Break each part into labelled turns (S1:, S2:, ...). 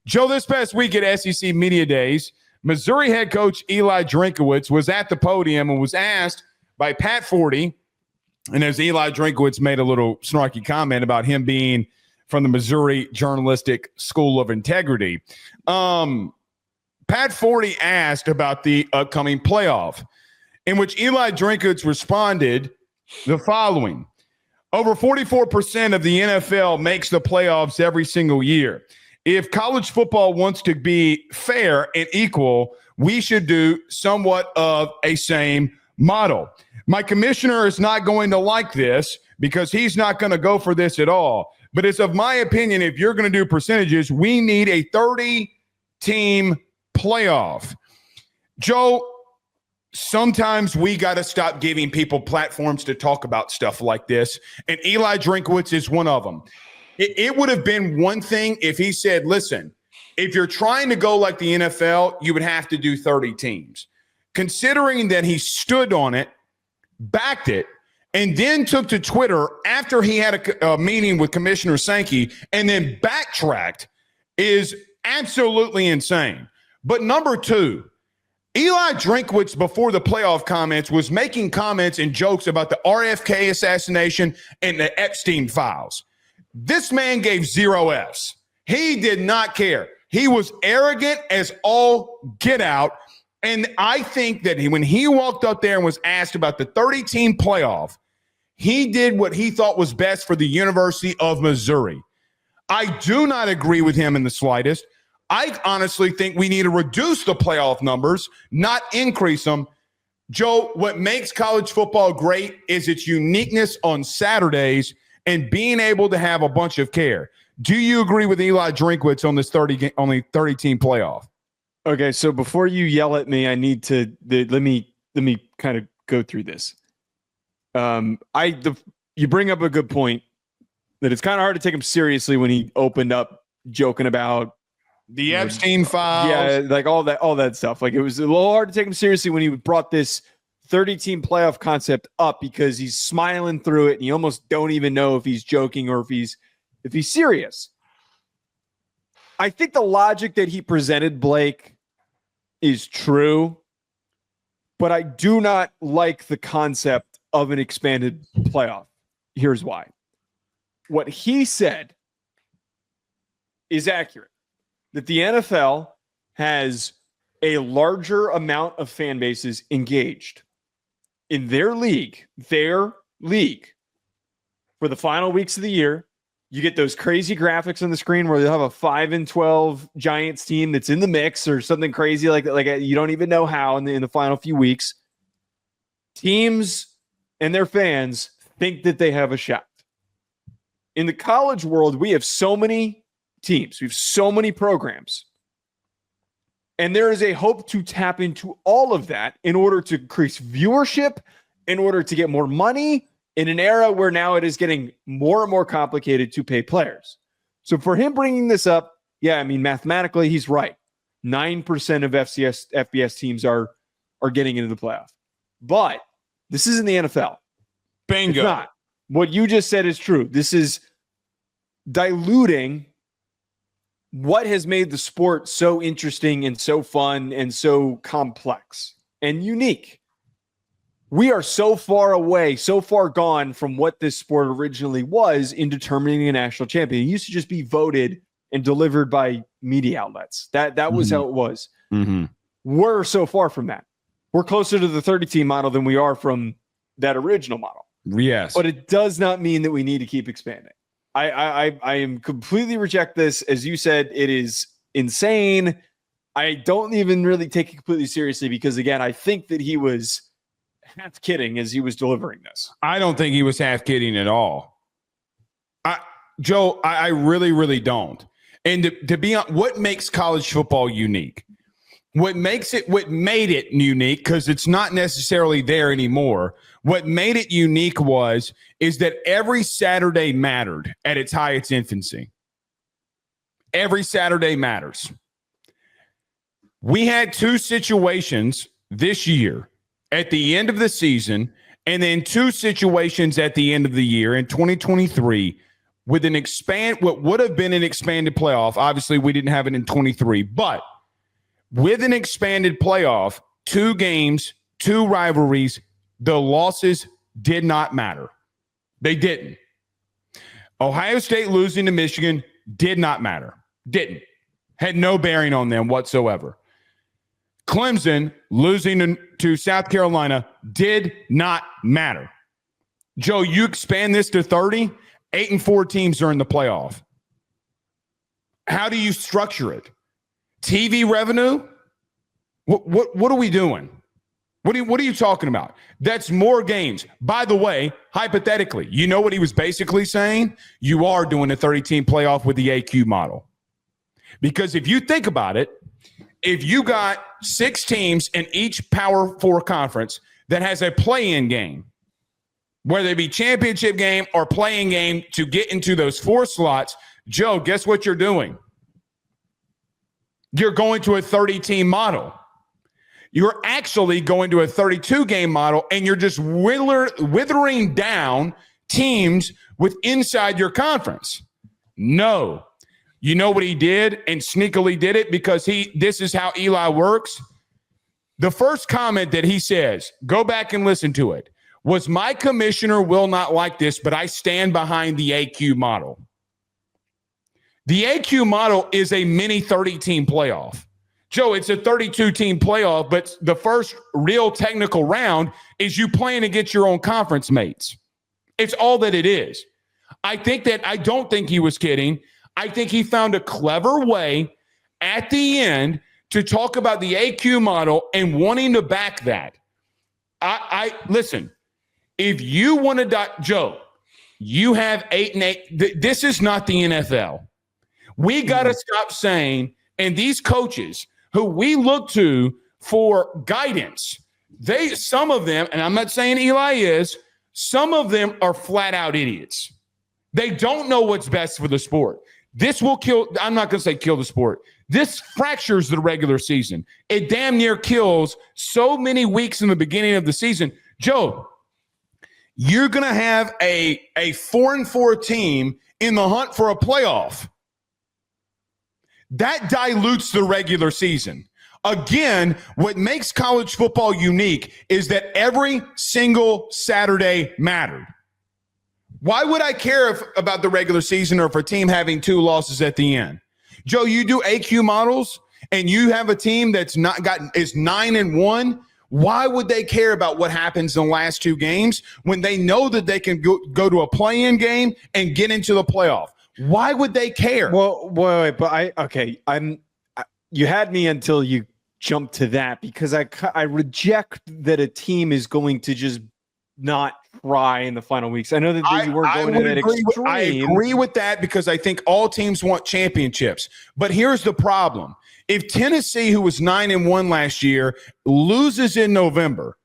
S1: Joe, this past week at SEC Media Days, Missouri head coach Eli Drinkwitz was at the podium and was asked by Pat Forty, and as Eli Drinkwitz made a little snarky comment about him being from the Missouri Journalistic School of Integrity, Pat Forty asked about the upcoming playoff, in which Eli Drinkwitz responded the following. Over 44% of the NFL makes the playoffs every single year. If college football wants to be fair and equal, we should do somewhat of a same model. My commissioner is not going to like this because he's not going to go for this at all. But it's of my opinion, if you're going to do percentages, we need a 30-team playoff. Joe, sometimes we got to stop giving people platforms to talk about stuff like this, and Eli Drinkwitz is one of them. It would have been one thing if he said, listen, if you're trying to go like the NFL, you would have to do 30 teams. Considering that he stood on it, backed it, and then took to Twitter after he had a meeting with Commissioner Sankey and then backtracked is absolutely insane. But number two, Eli Drinkwitz, before the playoff comments, was making comments and jokes about the RFK assassination and the Epstein files. This man gave 0 Fs. He did not care. He was arrogant as all get out. And I think that when he walked up there and was asked about the 30-team playoff, he did what he thought was best for the University of Missouri. I do not agree with him in the slightest. I honestly think we need to reduce the playoff numbers, not increase them. Joe, what makes college football great is its uniqueness on Saturdays and being able to have a bunch of care. Do you agree with Eli Drinkwitz on this only 30-team playoff?
S2: Okay, so before you yell at me, I need to let me kind of go through this. You bring up a good point that it's kind of hard to take him seriously when he opened up joking about
S1: the Epstein files.
S2: Yeah, like all that stuff. Like, it was a little hard to take him seriously when he brought this 30-team playoff concept up because he's smiling through it and you almost don't even know if he's joking or if he's serious. I think the logic that he presented, Blake, is true, but I do not like the concept of an expanded playoff. Here's why. What he said is accurate, that the NFL has a larger amount of fan bases engaged in their league, for the final weeks of the year. You get those crazy graphics on the screen where they'll have a 5-12 Giants team that's in the mix or something crazy like that. Like, you don't even know how in the final few weeks. Teams and their fans think that they have a shot. In the college world, we have so many teams. We have so many programs. And there is a hope to tap into all of that in order to increase viewership, in order to get more money, in an era where now it is getting more and more complicated to pay players. So for him bringing this up, yeah, I mean, mathematically, he's right. 9% of FBS teams are getting into the playoff. But this isn't the NFL.
S1: Bingo.
S2: It's not. What you just said is true. This is diluting what has made the sport so interesting and so fun and so complex and unique. We are so far away, so far gone from what this sport originally was in determining a national champion. It used to just be voted and delivered by media outlets. That was how it was.
S1: Mm-hmm.
S2: We're so far from that. We're closer to the 30-team model than we are from that original model.
S1: Yes.
S2: But it does not mean that we need to keep expanding. I am completely reject this. As you said, it is insane. I don't even really take it completely seriously because, again, I think that he was half kidding as he was delivering this.
S1: I don't think he was half kidding at all. Joe, I really, really don't. And to be honest, what makes college football unique? What made it unique, because it's not necessarily there anymore. What made it unique is that every Saturday mattered at its highest infancy. Every Saturday matters. We had two situations this year at the end of the season, and then two situations at the end of the year in 2023 with what would have been an expanded playoff. Obviously, we didn't have it in 23, but with an expanded playoff, 2 games, 2 rivalries, the losses did not matter. They didn't. Ohio State losing to Michigan did not matter. Didn't. Had no bearing on them whatsoever. Clemson losing to South Carolina did not matter. Joe, you expand this to 30, 8 and 4 teams are in the playoff. How do you structure it? TV revenue? What are we doing? What are you talking about? That's more games. By the way, hypothetically, you know what he was basically saying? You are doing a 30-team playoff with the AQ model. Because if you think about it, if you got 6 teams in each Power 4 conference that has a play-in game, whether it be championship game or play-in game to get into those 4 slots, Joe, guess what you're doing? You're going to a 30-team model. You're actually going to a 32-game model, and you're just withering down teams with inside your conference. No. You know what he did, and sneakily did it because this is how Eli works? The first comment that he says, go back and listen to it, was my commissioner will not like this, but I stand behind the AQ model. The AQ model is a mini 30-team playoff. Joe, it's a 32-team playoff, but the first real technical round is you playing against your own conference mates. It's all that it is. I don't think he was kidding. I think he found a clever way at the end to talk about the AQ model and wanting to back that. I listen, if you want to, Joe, you have 8 and 8. This is not the NFL. We got to stop saying, and these coaches who we look to for guidance, some of them, and I'm not saying Eli is, some of them are flat out idiots. They don't know what's best for the sport. This will kill, I'm not going to say kill the sport. This fractures the regular season. It damn near kills so many weeks in the beginning of the season. Joe, you're going to have a 4-4 team in the hunt for a playoff. That dilutes the regular season. Again, what makes college football unique is that every single Saturday mattered. Why would I care about the regular season or if a team having 2 losses at the end? Joe, you do AQ models and you have a team that's is 9-1. Why would they care about what happens in the last 2 games when they know that they can go to a play-in game and get into the playoff? Why would they care?
S2: Well, wait, but you had me until you jumped to that because I reject that a team is going to just not try in the final weeks. I know that you weren't going to that extreme.
S1: I agree with that because I think all teams want championships. But here's the problem. If Tennessee, who was 9-1 last year, loses in November,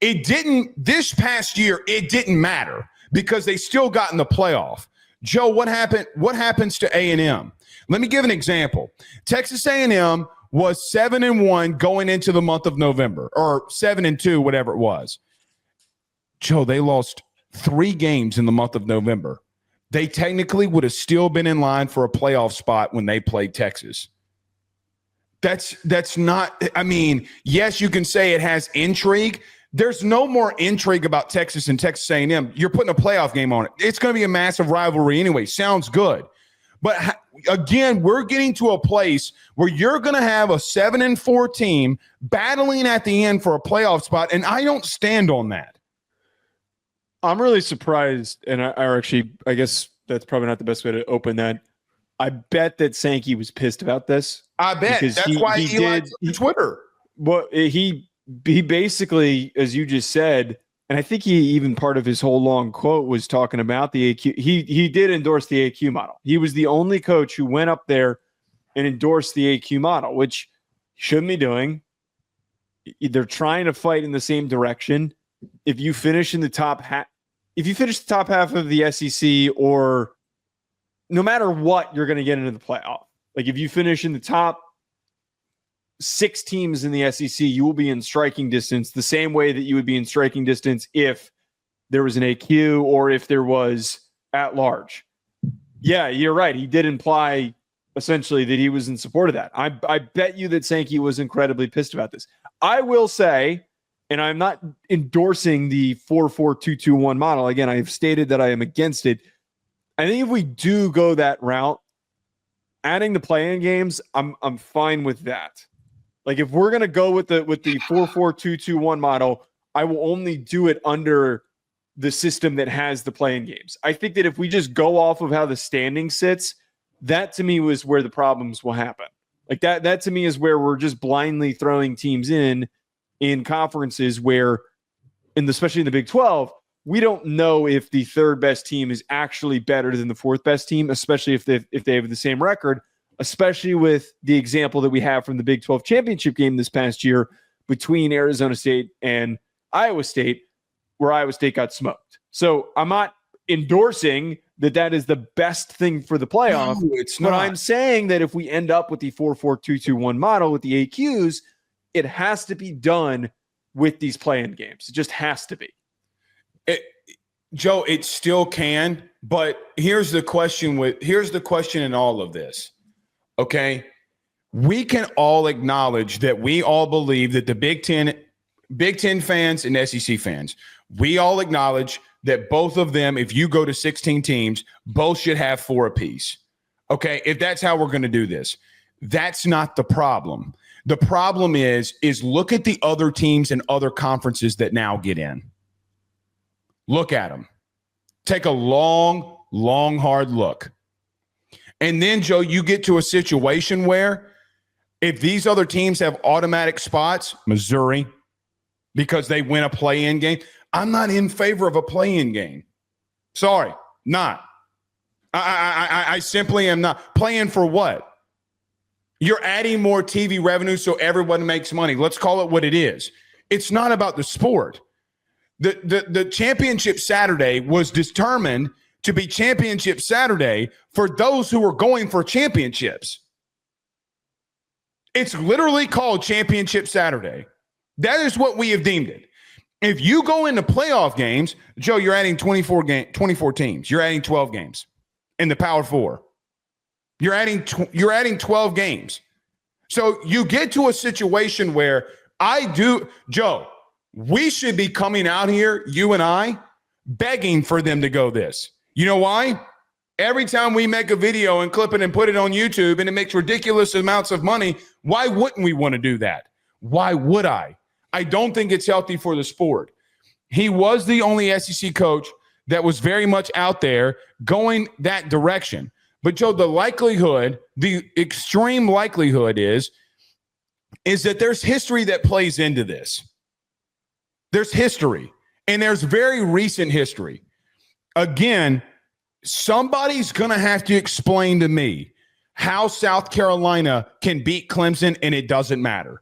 S1: this past year, it didn't matter because they still got in the playoff. Joe, what happened? What happens to A&M? Let me give an example. Texas A&M was 7-1 going into the month of November, or 7-2, whatever it was. Joe, they lost 3 games in the month of November. They technically would have still been in line for a playoff spot when they played Texas. That's not, I mean, yes, you can say it has intrigue. There's no more intrigue about Texas and Texas A&M. You're putting a playoff game on it. It's going to be a massive rivalry anyway. Sounds good. But again, we're getting to a place where you're going to have a 7-4 team battling at the end for a playoff spot, and I don't stand on that.
S2: I'm really surprised, and I guess that's probably not the best way to open that. I bet that Sankey was pissed about this.
S1: I bet. That's why he did Twitter.
S2: Well, he basically, as you just said, and I think he even part of his whole long quote was talking about the AQ. He did endorse the AQ model. He was the only coach who went up there and endorsed the AQ model, which he shouldn't be doing. They're trying to fight in the same direction. If you finish in the top half, of the SEC, or no matter what, you're going to get into the playoff. Like if you finish in the top 6 teams in the SEC, you will be in striking distance the same way that you would be in striking distance if there was an AQ or if there was at large. Yeah, you're right. He did imply essentially that he was in support of that. I bet you that Sankey was incredibly pissed about this. I will say, and I'm not endorsing the 4-4-2-2-1 model. Again, I've stated that I am against it. I think if we do go that route, adding the play-in games, I'm fine with that. Like if we're gonna go with the 4-4-2-2-1 model, I will only do it under the system that has the play-in games. I think that if we just go off of how the standing sits, that to me was where the problems will happen. Like that to me is where we're just blindly throwing teams in conferences where, especially in the Big 12, we don't know if the third best team is actually better than the fourth best team, especially if they have the same record, especially with the example that we have from the Big 12 championship game this past year between Arizona State and Iowa State, where Iowa State got smoked. So I'm not endorsing that is the best thing for the playoff.
S1: No, it's not.
S2: But I'm saying that if we end up with the 4-4-2-2-1 model with the AQs, it has to be done with these play-in games. It just has to be.
S1: Joe, it still can, but here's the question in all of this. Okay? We can all acknowledge that we all believe that the Big Ten fans and SEC fans, we all acknowledge that both of them, if you go to 16 teams, both should have 4 apiece. Okay? If that's how we're going to do this. That's not the problem. The problem is look at the other teams and other conferences that now get in. Look at them. Take a long, hard look. And then, Joe, you get to a situation where if these other teams have automatic spots, Missouri, because they win a play-in game, I'm not in favor of a play-in game. Sorry, not. I simply am not. Play-in for what? You're adding more TV revenue so everyone makes money. Let's call it what it is. It's not about the sport. The championship Saturday was determined to be championship Saturday for those who are going for championships. It's literally called championship Saturday. That is what we have deemed it. If you go into playoff games, Joe, you're adding 24 teams. You're adding 12 games in the Power Four. You're adding 12 games. So you get to a situation where Joe, we should be coming out here, you and I, begging for them to go this. You know why? Every time we make a video and clip it and put it on YouTube and it makes ridiculous amounts of money, why wouldn't we want to do that? Why would I? I don't think it's healthy for the sport. He was the only SEC coach that was very much out there going that direction. But, Joe, the extreme likelihood is that there's history that plays into this. There's history, and there's very recent history. Again, somebody's going to have to explain to me how South Carolina can beat Clemson and it doesn't matter.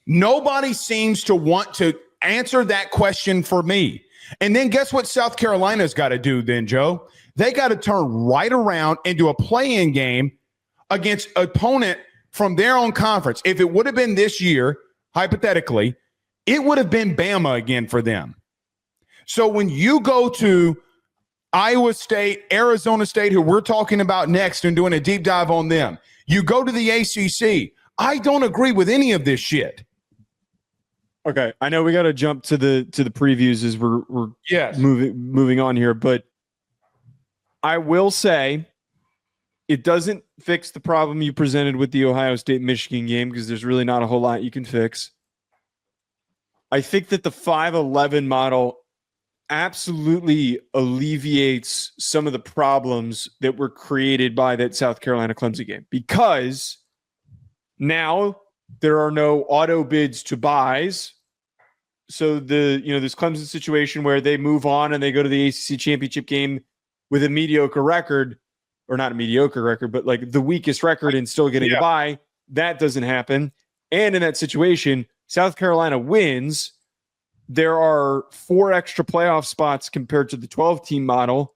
S1: Nobody seems to want to answer that question for me. And then guess what South Carolina's got to do then, Joe? They got to turn right around into a play-in game against an opponent from their own conference. If it would have been this year, hypothetically, it would have been Bama again for them. So when you go to Iowa State, Arizona State, who we're talking about next and doing a deep dive on them, you go to the ACC. I don't agree with any of this shit.
S2: Okay, I know we got to jump to the previews as we're moving on here, but I will say it doesn't fix the problem you presented with the Ohio State-Michigan game because there's really not a whole lot you can fix. I think that the 5-11 model absolutely alleviates some of the problems that were created by that South Carolina-Clemson game because now there are no auto bids to buys. So this Clemson situation where they move on and they go to the ACC championship game with a mediocre record, or not a mediocre record, but like the weakest record and still getting a bye, that doesn't happen. And in that situation, South Carolina wins. There are 4 extra playoff spots compared to the 12-team model.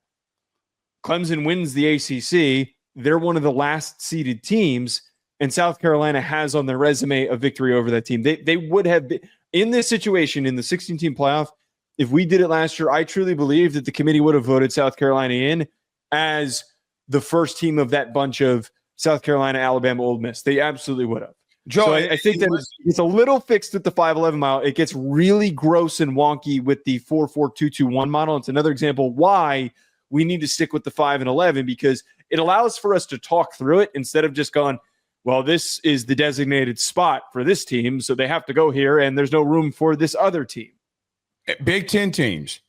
S2: Clemson wins the ACC. They're one of the last seeded teams, and South Carolina has on their resume a victory over that team. They would have been in this situation in the 16-team playoff. If we did it last year, I truly believe that the committee would have voted South Carolina in as the first team of that bunch of South Carolina, Alabama, Ole Miss. They absolutely would have.
S1: Joe,
S2: so I think that it's a little fixed with the 5.11 mile. It gets really gross and wonky with the 4.4221 model. It's another example why we need to stick with the 5 and 11, because it allows for us to talk through it instead of just going, well, this is the designated spot for this team, so they have to go here, and there's no room for this other team.
S1: Big Ten teams.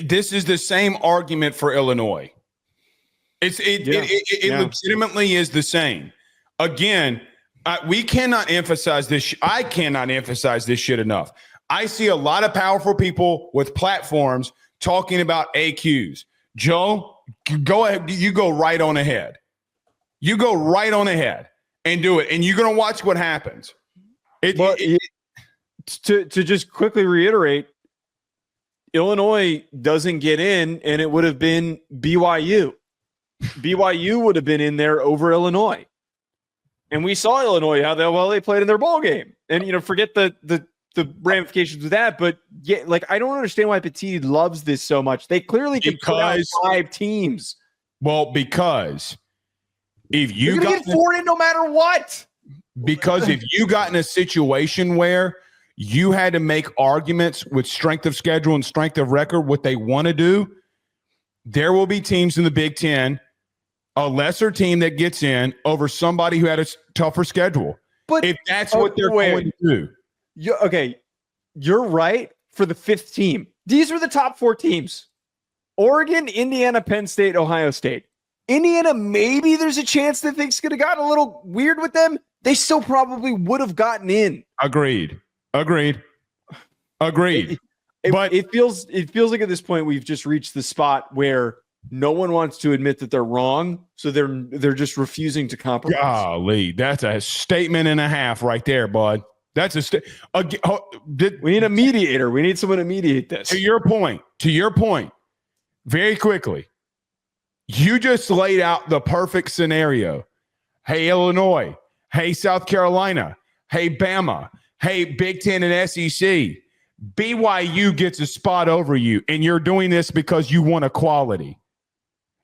S1: This is the same argument for Illinois. It legitimately is the same. Again, we cannot emphasize this. I cannot emphasize this shit enough. I see a lot of powerful people with platforms talking about AQs. Joe, go ahead. You go right on ahead. You go right on ahead and do it, and you're going to watch what happens.
S2: To just quickly reiterate, Illinois doesn't get in, and it would have been BYU. BYU would have been in there over Illinois. And we saw Illinois, how they played in their bowl game. And, forget the ramifications of that. But, yeah, I don't understand why Petit loves this so much. They clearly can put out 5 teams.
S1: Well, because if you
S2: get 4 in no matter what.
S1: Because if you got in a situation where you had to make arguments with strength of schedule and strength of record, what they want to do, there will be teams in the Big Ten, a lesser team that gets in over somebody who had a tougher schedule. But if that's what they're going to do.
S2: You're right for the 5th team. These were the top 4 teams. Oregon, Indiana, Penn State, Ohio State. Indiana, maybe there's a chance that things could have gotten a little weird with them. They still probably would have gotten in.
S1: Agreed.
S2: But it feels like at this point we've just reached the spot where no one wants to admit that they're wrong, so they're just refusing to compromise.
S1: Golly, that's a statement and a half right there, bud. That's
S2: we need a mediator. We need someone to mediate this.
S1: To your point, very quickly, you just laid out the perfect scenario. Hey, Illinois. Hey, South Carolina. Hey, Bama. Hey, Big Ten and SEC. BYU gets a spot over you, and you're doing this because you want equality.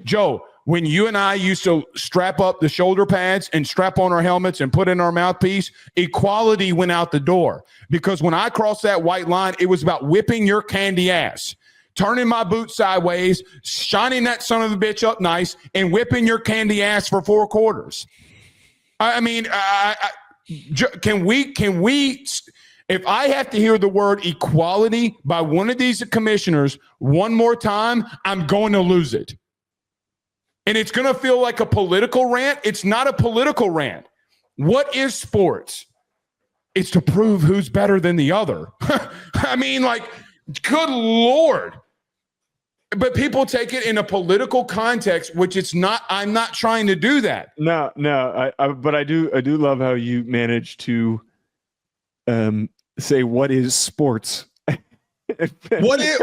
S1: Joe, when you and I used to strap up the shoulder pads and strap on our helmets and put in our mouthpiece, equality went out the door. Because when I crossed that white line, it was about whipping your candy ass, turning my boot sideways, shining that son of a bitch up nice, and whipping your candy ass for 4 quarters. I mean, can we? If I have to hear the word equality by one of these commissioners one more time, I'm going to lose it. And it's going to feel like a political rant. It's not a political rant. What is sports? It's to prove who's better than the other. I mean, good Lord. But people take it in a political context, which it's not. I'm not trying to do that.
S2: No. But I do love how you manage to say what is sports.
S1: What is?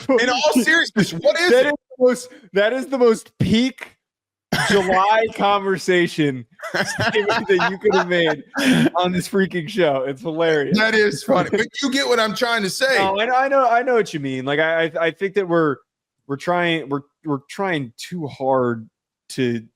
S1: In all seriousness, what is it?
S2: That is the most peak July conversation that you could have made on this freaking show. It's hilarious.
S1: That is funny, but you get what I'm trying to say.
S2: No, I know what you mean. I think that we're trying too hard to